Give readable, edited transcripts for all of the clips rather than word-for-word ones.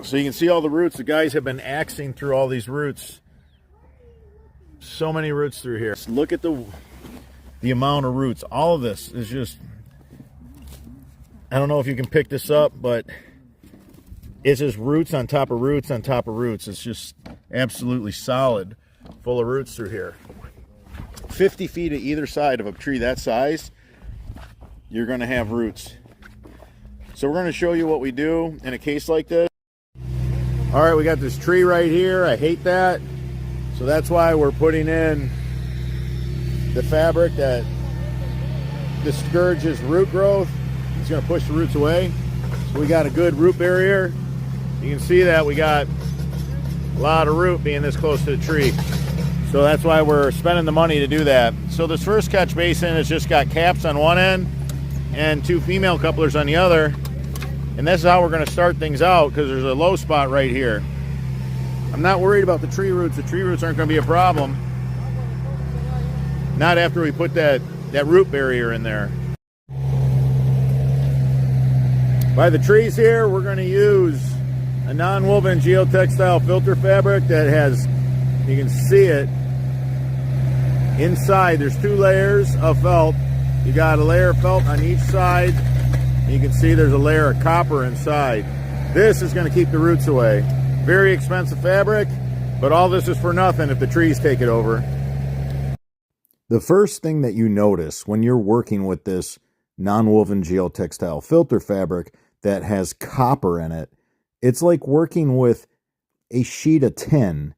So you can see all the roots. The guys have been axing through all these roots. So many roots through here. Look at the amount of roots. All of this is just, I don't know if you can pick this up, but it's just roots on top of roots on top of roots. It's just absolutely solid, full of roots through here. 50 feet to either side of a tree that size, you're going to have roots. So we're going to show you what we do in a case like this. All right, we got this tree right here. I hate that. So that's why we're putting in the fabric that discourages root growth. It's going to push the roots away. So we got a good root barrier. You can see that we got a lot of root being this close to the tree. So that's why we're spending the money to do that. So this first catch basin has just got caps on one end and 2 female couplers on the other. And this is how we're going to start things out, because there's a low spot right here. I'm not worried about the tree roots. The tree roots aren't going to be a problem. Not after we put that root barrier in there. By the trees here, we're going to use a non-woven geotextile filter fabric that has, you can see it, inside there's 2 layers of felt. You got a layer of felt on each side. You can see there's a layer of copper inside. This is going to keep the roots away. Very expensive fabric, but all this is for nothing if the trees take it over. The first thing that you notice when you're working with this non-woven geotextile filter fabric that has copper in it, it's like working with a sheet of tin.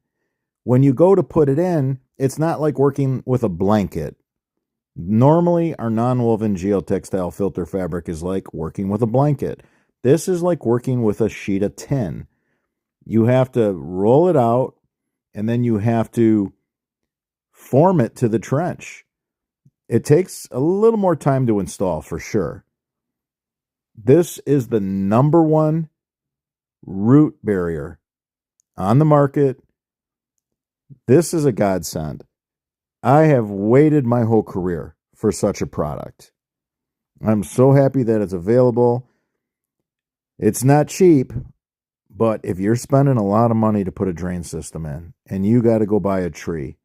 When you go to put it in, it's not like working with a blanket. Normally, our non-woven geotextile filter fabric is like working with a blanket. This is like working with a sheet of tin. You have to roll it out, and then you have to form it to the trench. It takes a little more time to install for sure. This is the #1 root barrier on the market. This is a godsend. I have waited my whole career for such a product. I'm so happy that it's available. It's not cheap, but if you're spending a lot of money to put a drain system in and you got to go buy a tree,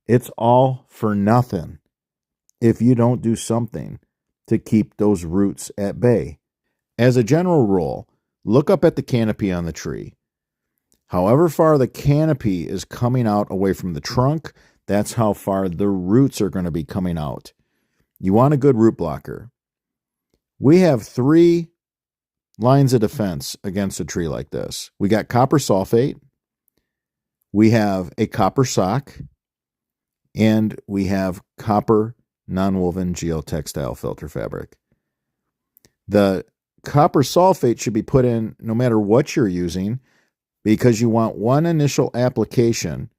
it's all for nothing if you don't do something to keep those roots at bay. As a general rule, look up at the canopy on the tree. However far the canopy is coming out away from the trunk, that's how far the roots are going to be coming out. You want a good root blocker. We have 3 lines of defense against a tree like this. We got copper sulfate, we have a copper sock, and we have copper non-woven geotextile filter fabric. The copper sulfate should be put in no matter what you're using, because you want one initial application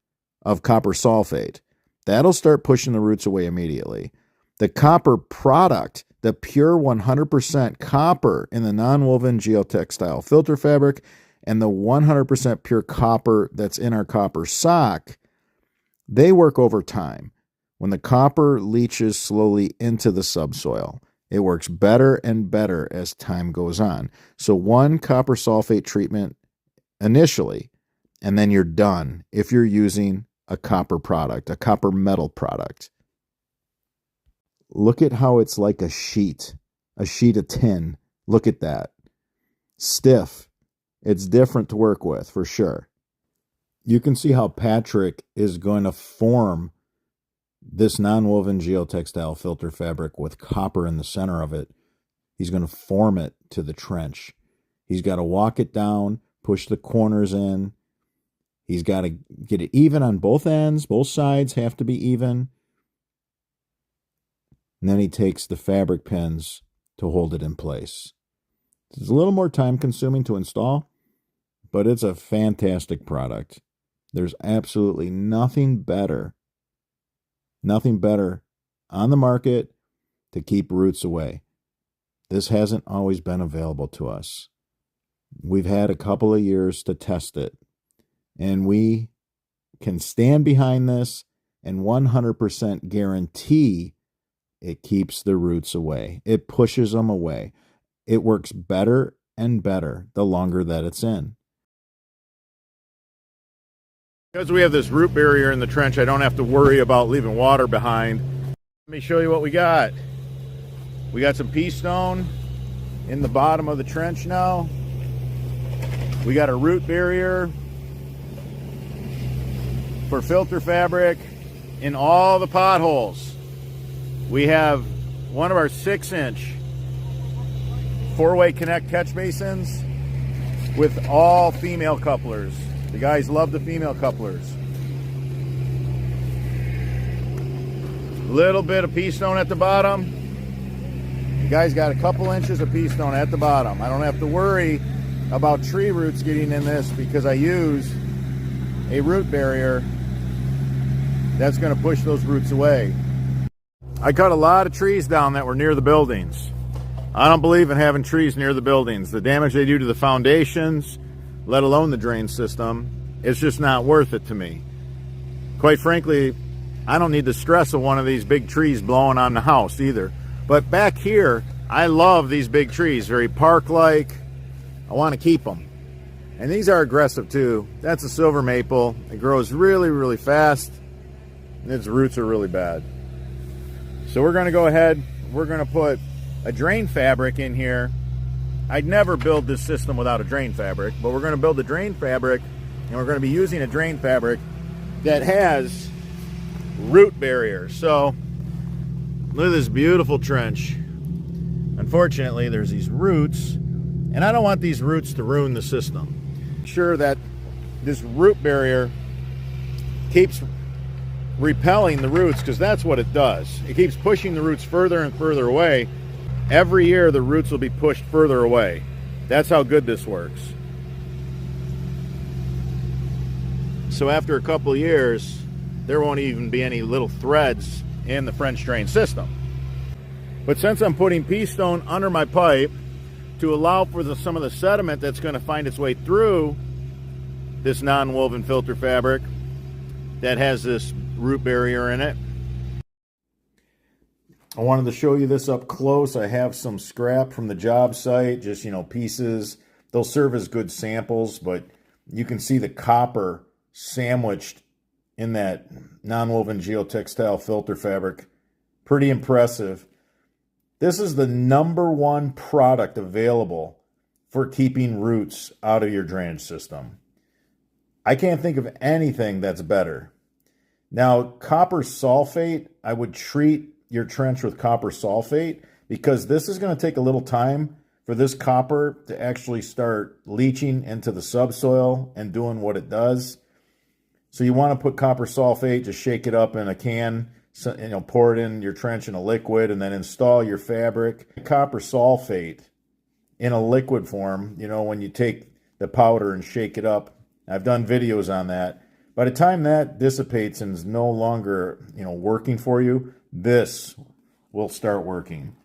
of copper sulfate. That'll start pushing the roots away immediately. The copper product, the pure 100% copper in the non-woven geotextile filter fabric, and the 100% pure copper that's in our copper sock, they work over time. When the copper leaches slowly into the subsoil, it works better and better as time goes on. So 1 copper sulfate treatment initially, and then you're done if you're using a copper product, a copper metal product. Look at how it's like a sheet of tin. Look at that. Stiff. It's different to work with for sure. You can see how Patrick is going to form this non-woven geotextile filter fabric with copper in the center of it. He's going to form it to the trench. He's got to walk it down, push the corners in. He's got to get it even on both ends. Both sides have to be even. And then he takes the fabric pins to hold it in place. It's a little more time consuming to install, but it's a fantastic product. There's absolutely nothing better on the market to keep roots away. This hasn't always been available to us. We've had a couple of years to test it, and we can stand behind this and 100% guarantee it keeps the roots away. It pushes them away. It works better and better the longer that it's in. Because we have this root barrier in the trench, I don't have to worry about leaving water behind. Let me show you what we got. We got some pea stone in the bottom of the trench now. We got a root barrier for filter fabric in all the potholes. We have one of our 6-inch 4-way connect catch basins with all female couplers. The guys love the female couplers. Little bit of pea stone at the bottom. The guys got a couple inches of pea stone at the bottom. I don't have to worry about tree roots getting in this because I use a root barrier that's going to push those roots away. I cut a lot of trees down that were near the buildings. I don't believe in having trees near the buildings. The damage they do to the foundations, let alone the drain system, it's just not worth it to me. Quite frankly, I don't need the stress of one of these big trees blowing on the house either. But back here, I love these big trees, very park-like. I want to keep them. And these are aggressive too. That's a silver maple. It grows really, really fast. And its roots are really bad. So we're going to go ahead, we're going to put a drain fabric in here. I'd never build this system without a drain fabric, but we're going to build a drain fabric, and we're going to be using a drain fabric that has root barrier. So look at this beautiful trench. Unfortunately, there's these roots, and I don't want these roots to ruin the system. Make sure that this root barrier keeps repelling the roots, because that's what it does. It keeps pushing the roots further and further away. Every year the roots will be pushed further away. That's how good this works. So after a couple of years, there won't even be any little threads in the French drain system. But since I'm putting pea stone under my pipe to allow for some of the sediment that's going to find its way through this non-woven filter fabric that has this root barrier in it, I wanted to show you this up close. I have some scrap from the job site, just, pieces. They'll serve as good samples, but you can see the copper sandwiched in that non-woven geotextile filter fabric. Pretty impressive. This is the #1 product available for keeping roots out of your drainage system. I can't think of anything that's better. Now, copper sulfate, I would treat your trench with copper sulfate, because this is going to take a little time for this copper to actually start leaching into the subsoil and doing what it does. So you want to put copper sulfate, just shake it up in a can, pour it in your trench in a liquid, and then install your fabric. Copper sulfate in a liquid form, when you take the powder and shake it up. I've done videos on that. By the time that dissipates and is no longer, working for you, this will start working.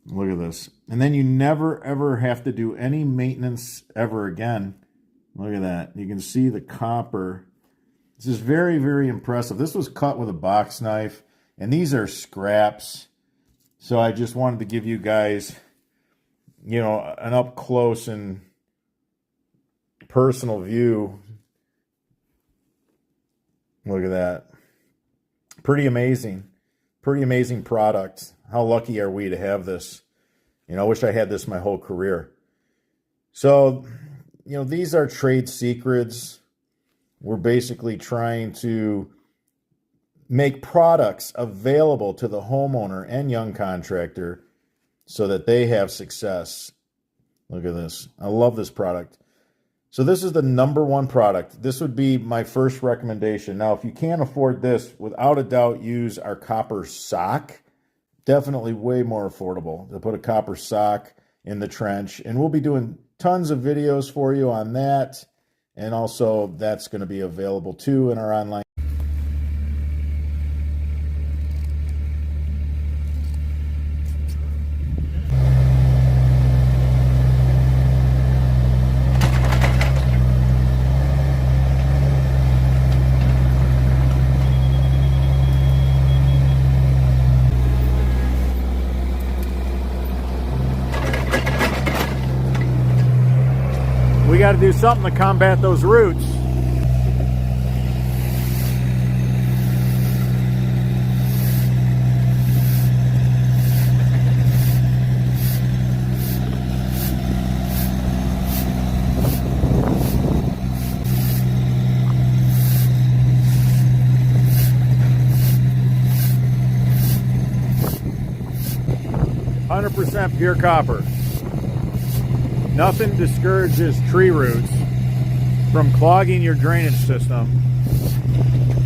Look at this. And then you never, ever have to do any maintenance ever again. Look at that. You can see the copper. This is very, very impressive. This was cut with a box knife, and these are scraps. So I just wanted to give you guys, an up close and personal view. Look at that. Pretty amazing. Pretty amazing product. How lucky are we to have this? I wish I had this my whole career. So, these are trade secrets. We're basically trying to make products available to the homeowner and young contractor so that they have success. Look at this. I love this product. So this is the #1 product. This would be my first recommendation. Now, if you can't afford this, without a doubt, use our copper sock. Definitely way more affordable to put a copper sock in the trench. And we'll be doing tons of videos for you on that. And also, that's going to be available too in our online. We got to do something to combat those roots. 100% pure copper. Nothing discourages tree roots from clogging your drainage system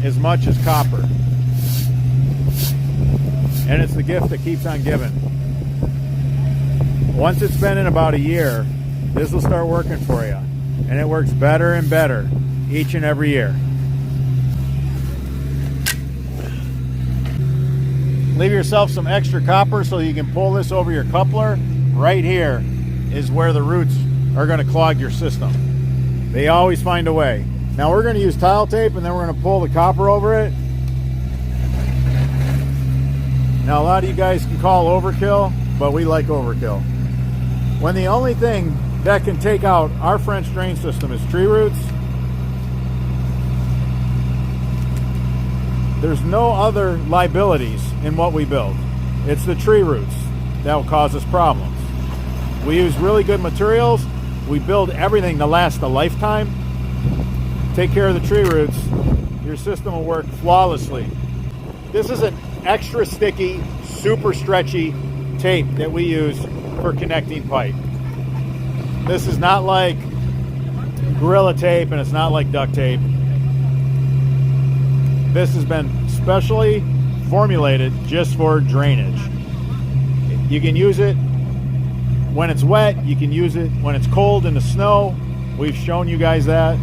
as much as copper. And it's the gift that keeps on giving. Once it's been in about a year, this will start working for you. And it works better and better each and every year. Leave yourself some extra copper so you can pull this over your coupler. Right here is where the roots are going to clog your system. They always find a way. Now we're going to use tile tape and then we're going to pull the copper over it. Now a lot of you guys can call overkill, but we like overkill. When the only thing that can take out our French drain system is tree roots, there's no other liabilities in what we build. It's the tree roots that will cause us problems. We use really good materials. We build everything to last a lifetime. Take care of the tree roots, your system will work flawlessly. This is an extra sticky, super stretchy tape that we use for connecting pipe. This is not like Gorilla Tape and it's not like duct tape. This has been specially formulated just for drainage. You can use it when it's wet, you can use it when it's cold in the snow. We've shown you guys that.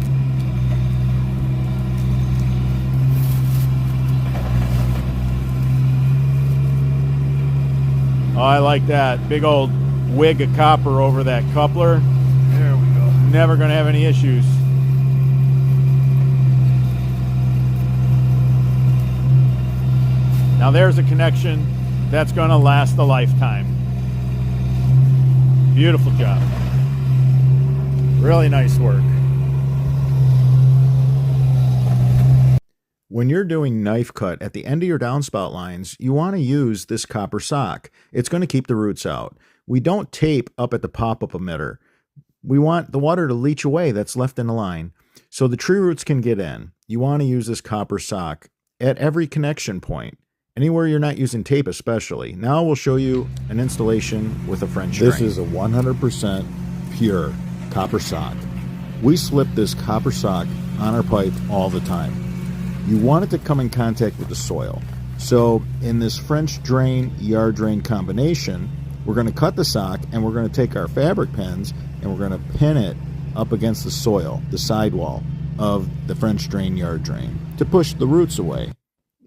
Oh, I like that. Big old wig of copper over that coupler. There we go. Never going to have any issues. Now there's a connection that's going to last a lifetime. Beautiful job. Really nice work. When you're doing knife cut at the end of your downspout lines, you want to use this copper sock. It's going to keep the roots out. We don't tape up at the pop-up emitter. We want the water to leach away that's left in the line so the tree roots can get in. You want to use this copper sock at every connection point, anywhere you're not using tape especially. Now we'll show you an installation with a French drain. This is a 100% pure copper sock. We slip this copper sock on our pipe all the time. You want it to come in contact with the soil. So in this French drain, yard drain combination, we're going to cut the sock and we're going to take our fabric pins and we're going to pin it up against the soil, the sidewall of the French drain, yard drain, to push the roots away.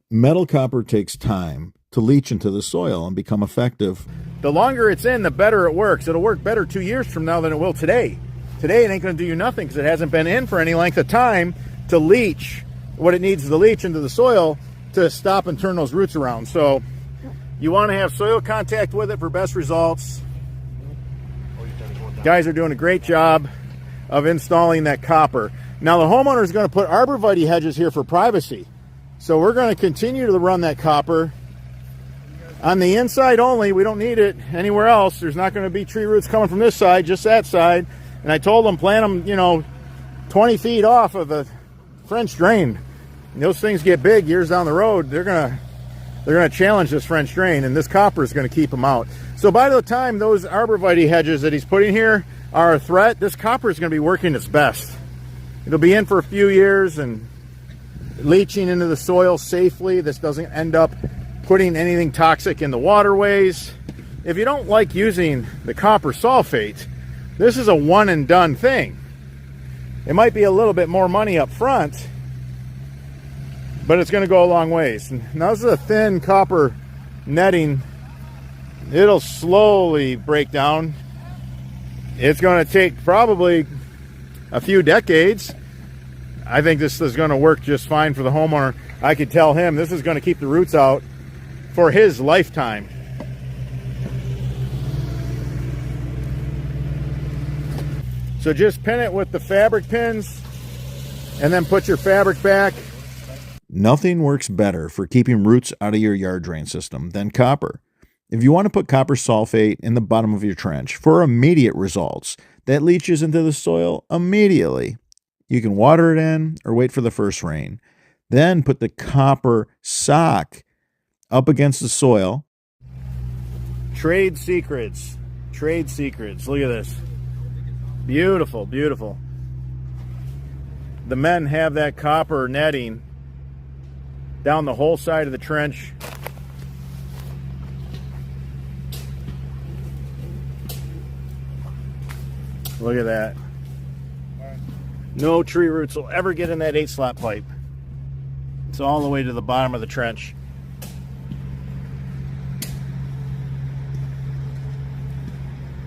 Metal copper takes time to leach into the soil and become effective. The longer it's in, the better it works. It'll work better 2 years from now than it will today. Today it ain't going to do you nothing because it hasn't been in for any length of time to leach what it needs to leach into the soil to stop and turn those roots around. So you want to have soil contact with it for best results. Guys are doing a great job of installing that copper. Now the homeowner is going to put arborvitae hedges here for privacy. So we're going to continue to run that copper on the inside only. We don't need it anywhere else. There's not going to be tree roots coming from this side, just that side. And I told them plant them, you know, 20 feet off of the French drain. And those things get big years down the road. They're gonna challenge this French drain, and this copper is going to keep them out. So by the time those arborvitae hedges that he's putting here are a threat, this copper is going to be working its best. It'll be in for a few years and leaching into the soil safely. This doesn't end up putting anything toxic in the waterways. If you don't like using the copper sulfate, this is a one and done thing. It might be a little bit more money up front, but it's going to go a long ways. Now this is a thin copper netting. It'll slowly break down. It's going to take probably a few decades. I think this is going to work just fine for the homeowner. I could tell him this is going to keep the roots out for his lifetime. So just pin it with the fabric pins and then put your fabric back. Nothing works better for keeping roots out of your yard drain system than copper. If you want to put copper sulfate in the bottom of your trench for immediate results that leaches into the soil immediately, you can water it in or wait for the first rain. Then put the copper sock up against the soil. Trade secrets. Trade secrets. Look at this. Beautiful, beautiful. The men have that copper netting down the whole side of the trench. Look at that. No tree roots will ever get in that 8-slot pipe. It's all the way to the bottom of the trench.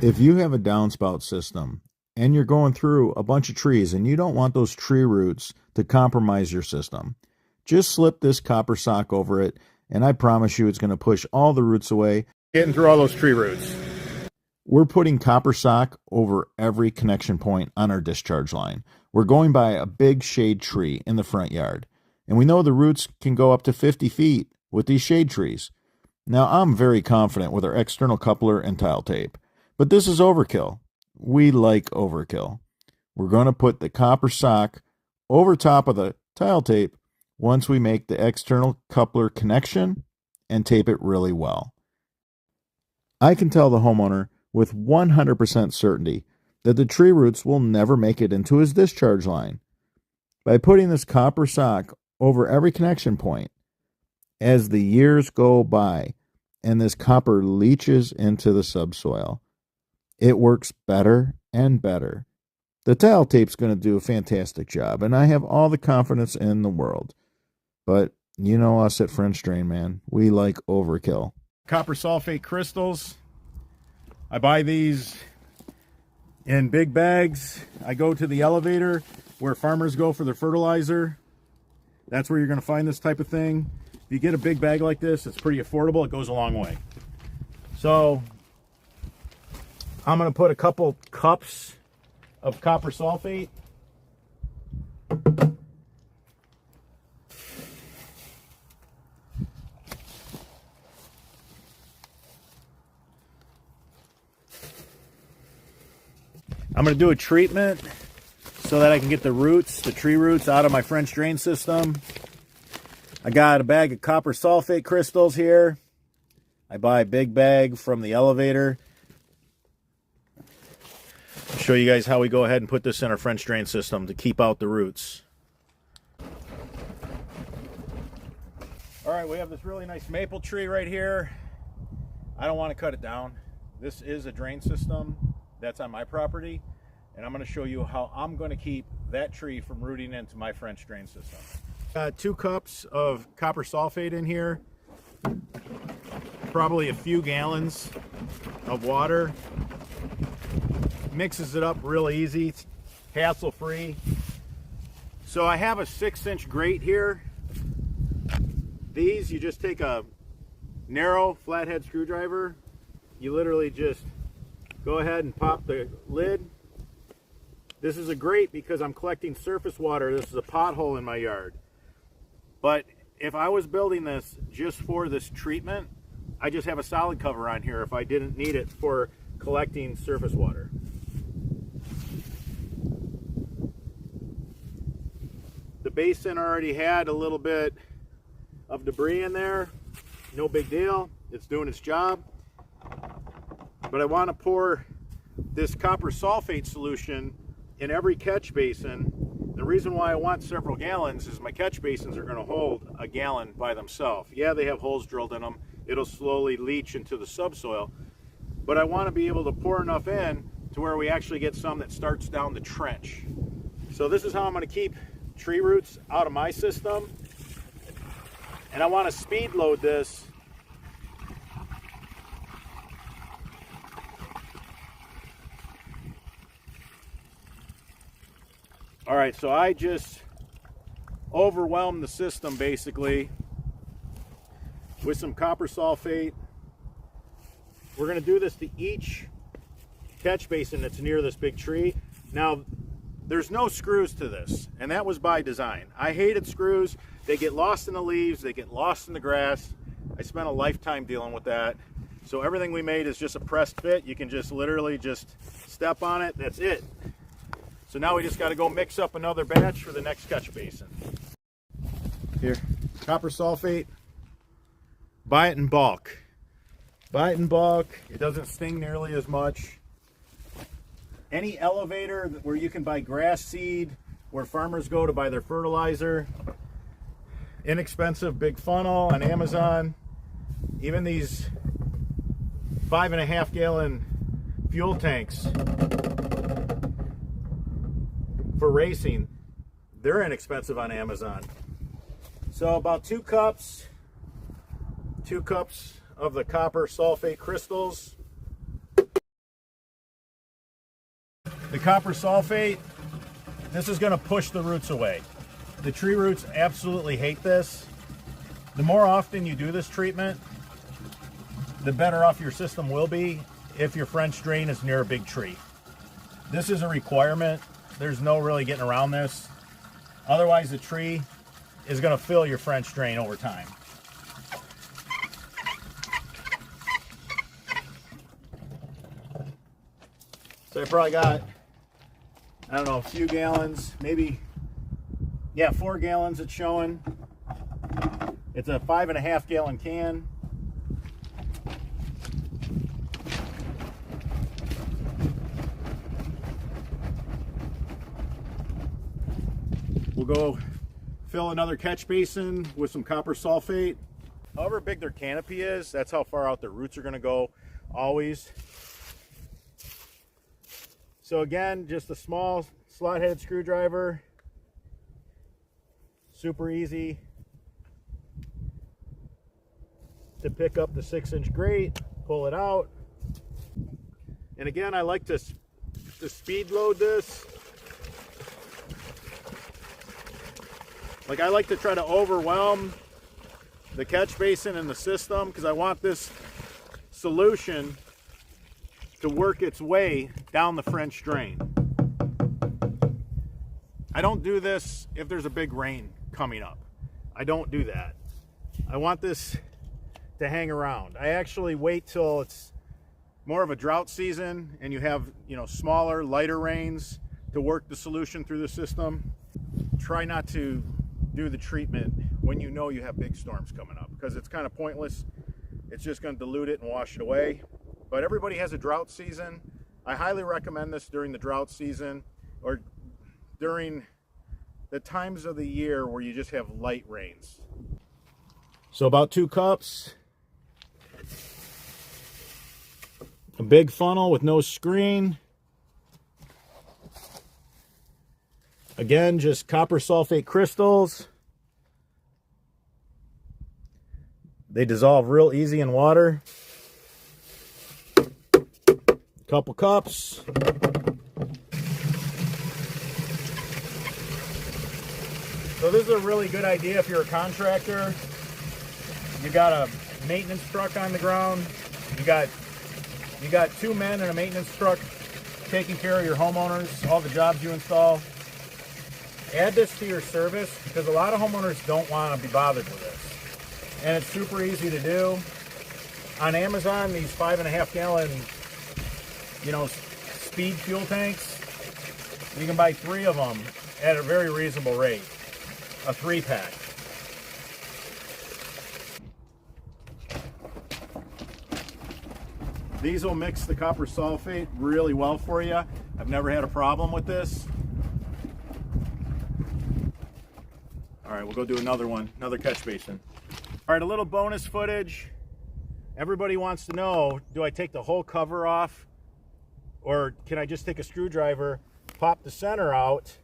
If you have a downspout system and you're going through a bunch of trees and you don't want those tree roots to compromise your system, just slip this copper sock over it, and I promise you it's going to push all the roots away. Getting through all those tree roots. We're putting copper sock over every connection point on our discharge line. We're going by a big shade tree in the front yard, and we know the roots can go up to 50 feet with these shade trees. Now, I'm very confident with our external coupler and tile tape, but this is overkill. We like overkill. We're going to put the copper sock over top of the tile tape once we make the external coupler connection and tape it really well. I can tell the homeowner with 100% certainty that the tree roots will never make it into his discharge line. By putting this copper sock over every connection point, as the years go by and this copper leaches into the subsoil, it works better and better. The tile tape's going to do a fantastic job, and I have all the confidence in the world. But you know us at French Drain, man. We like overkill. Copper sulfate crystals. I buy these in big bags. I go to the elevator where farmers go for their fertilizer. That's where you're going to find this type of thing. If you get a big bag like this, it's pretty affordable. It goes a long way. So I'm going to put a couple cups of copper sulfate. I'm going to do a treatment so that I can get the roots, the tree roots, out of my French drain system. I got a bag of copper sulfate crystals here. I buy a big bag from the elevator. I'll show you guys how we go ahead and put this in our French drain system to keep out the roots. All right, we have this really nice maple tree right here. I don't want to cut it down. This is a drain system that's on my property, and I'm going to show you how I'm going to keep that tree from rooting into my French drain system. 2 cups of copper sulfate in here, probably a few gallons of water. Mixes it up real easy, it's hassle-free. So I have a 6-inch grate here. These, you just take a narrow flathead screwdriver, you literally just go ahead and pop the lid. This is a grate because I'm collecting surface water. This is a pothole in my yard. But if I was building this just for this treatment, I just have a solid cover on here if I didn't need it for collecting surface water. The basin already had a little bit of debris in there. No big deal. It's doing its job. But I want to pour this copper sulfate solution in every catch basin. The reason why I want several gallons is my catch basins are going to hold a gallon by themselves. Yeah, they have holes drilled in them. It'll slowly leach into the subsoil. But I want to be able to pour enough in to where we actually get some that starts down the trench. So this is how I'm going to keep tree roots out of my system. And I want to speed load this All right, so I just overwhelmed the system basically with some copper sulfate. We're going to do this to each catch basin that's near this big tree. Now, there's no screws to this, and that was by design. I hated screws. They get lost in the leaves, they get lost in the grass. I spent a lifetime dealing with that. So everything we made is just a pressed fit. You can just literally just step on it, that's it. So now we just got to go mix up another batch for the next catch basin. Here, copper sulfate, buy it in bulk. Buy it in bulk. It doesn't sting nearly as much. Any elevator where you can buy grass seed, where farmers go to buy their fertilizer. Inexpensive big funnel on Amazon. Even these 5.5 gallon fuel tanks for racing, they're inexpensive on Amazon. So about 2 cups of the copper sulfate crystals. The copper sulfate, this is going to push the roots away. The tree roots absolutely hate this. The more often you do this treatment, the better off your system will be if your French drain is near a big tree. This is a requirement. There's no really getting around this. Otherwise, the tree is going to fill your French drain over time. So I probably got, I don't know, a few gallons, maybe, yeah, 4 gallons it's showing. It's a 5.5 gallon can. We'll go fill another catch basin with some copper sulfate. However big their canopy is, that's how far out their roots are going to go, always. So again, just a small slot-headed screwdriver. Super easy to pick up the 6-inch grate, pull it out. And again, I like to speed load this. Like, I like to try to overwhelm the catch basin and the system because I want this solution to work its way down the French drain. I don't do this if there's a big rain coming up. I don't do that. I want this to hang around. I actually wait till it's more of a drought season and you have, you know, smaller, lighter rains to work the solution through the system. Try not to do the treatment when you know you have big storms coming up because it's kind of pointless. It's just going to dilute it and wash it away. But everybody has a drought season. I highly recommend this during the drought season or during the times of the year where you just have light rains. So about 2 cups. A big funnel with no screen. Again, just copper sulfate crystals. They dissolve real easy in water. Couple cups. So this is a really good idea if you're a contractor. You got a maintenance truck on the ground. You got 2 men in a maintenance truck taking care of your homeowners, all the jobs you install. Add this to your service because a lot of homeowners don't want to be bothered with this. And it's super easy to do. On Amazon, these 5.5 gallon, you know, speed fuel tanks, you can buy 3 of them at a very reasonable rate. A 3-pack. These will mix the copper sulfate really well for you. I've never had a problem with this. All right, we'll go do another one, another catch basin. All right, a little bonus footage. Everybody wants to know, do I take the whole cover off or can I just take a screwdriver, pop the center out?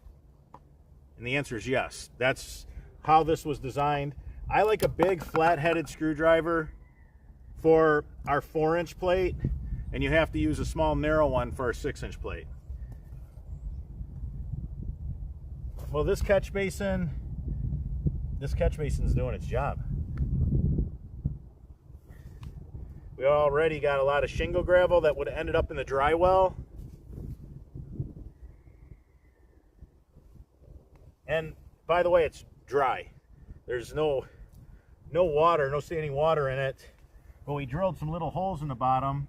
And the answer is yes. That's how this was designed. I like a big flat-headed screwdriver for our 4-inch plate, and you have to use a small narrow one for our 6-inch plate. Well, this catch basin's doing its job. We already got a lot of shingle gravel that would have ended up in the dry well. And by the way, it's dry. There's no water, no standing water in it. But we drilled some little holes in the bottom.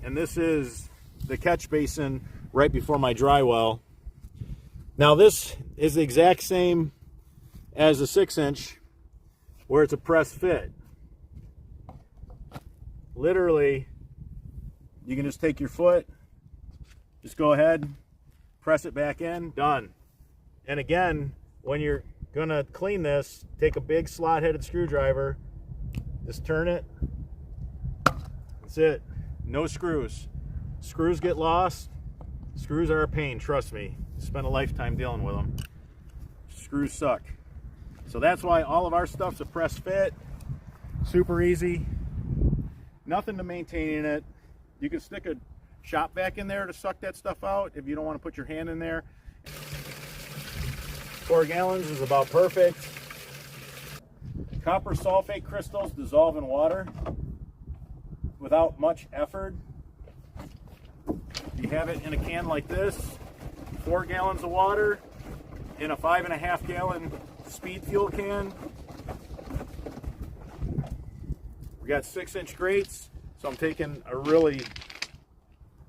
And this is the catch basin right before my dry well. Now this is the exact same as a 6-inch, where it's a press fit. Literally, you can just take your foot, just go ahead, press it back in, done. And again, when you're gonna clean this, take a big slot-headed screwdriver, just turn it. That's it. No screws. Screws get lost. Screws are a pain, trust me. Spent a lifetime dealing with them. Screws suck. So that's why all of our stuff's a press fit. Super easy. Nothing to maintain in it. You can stick a shop vac in there to suck that stuff out if you don't want to put your hand in there. 4 gallons is about perfect. Copper sulfate crystals dissolve in water without much effort. You have it in a can like this, 4 gallons of water in a 5.5 gallon speed fuel can. We got 6-inch grates, so I'm taking a really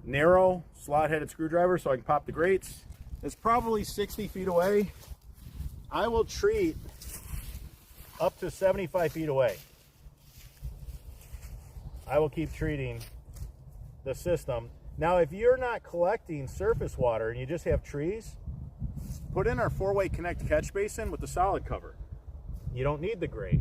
narrow slot-headed screwdriver so I can pop the grates. It's probably 60 feet away. I will treat up to 75 feet away. I will keep treating the system. Now, if you're not collecting surface water and you just have trees, put in our 4-way connect catch basin with the solid cover. You don't need the grate.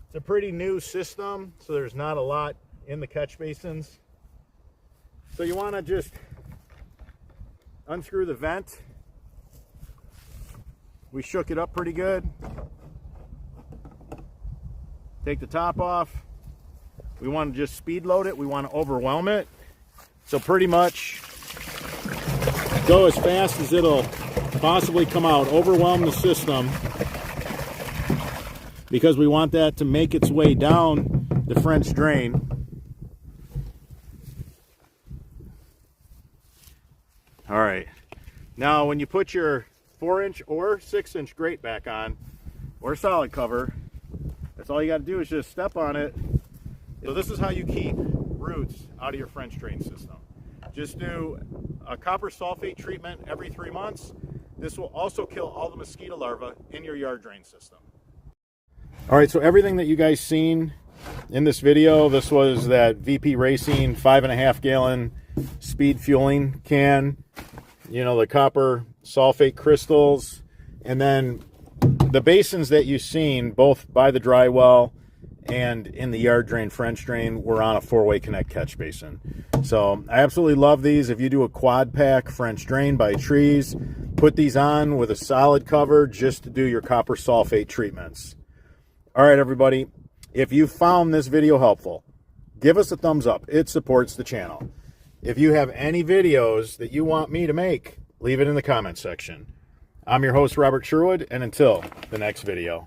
It's a pretty new system, so there's not a lot in the catch basins. So you want to just unscrew the vent. We shook it up pretty good. Take the top off. We want to just speed load it. We want to overwhelm it. So pretty much go as fast as it'll possibly come out. Overwhelm the system because we want that to make its way down the French drain. All right. Now when you put your 4-inch or 6-inch grate back on, or solid cover, that's all you got to do is just step on it. So this is how you keep roots out of your French drain system. Just do a copper sulfate treatment every 3 months. This will also kill all the mosquito larvae in your yard drain system. All right, so everything that you guys seen in this video, this was that VP Racing 5.5 gallon speed fueling can. You know, the copper sulfate crystals, and then the basins that you've seen both by the dry well and in the yard drain French drain were on a 4-way connect catch basin. So I absolutely love these. If you do a quad pack French drain by trees, put these on with a solid cover just to do your copper sulfate treatments. All right, everybody, if you found this video helpful, give us a thumbs up. It supports the channel. If you have any videos that you want me to make, leave it in the comment section. I'm your host, Robert Sherwood, and until the next video.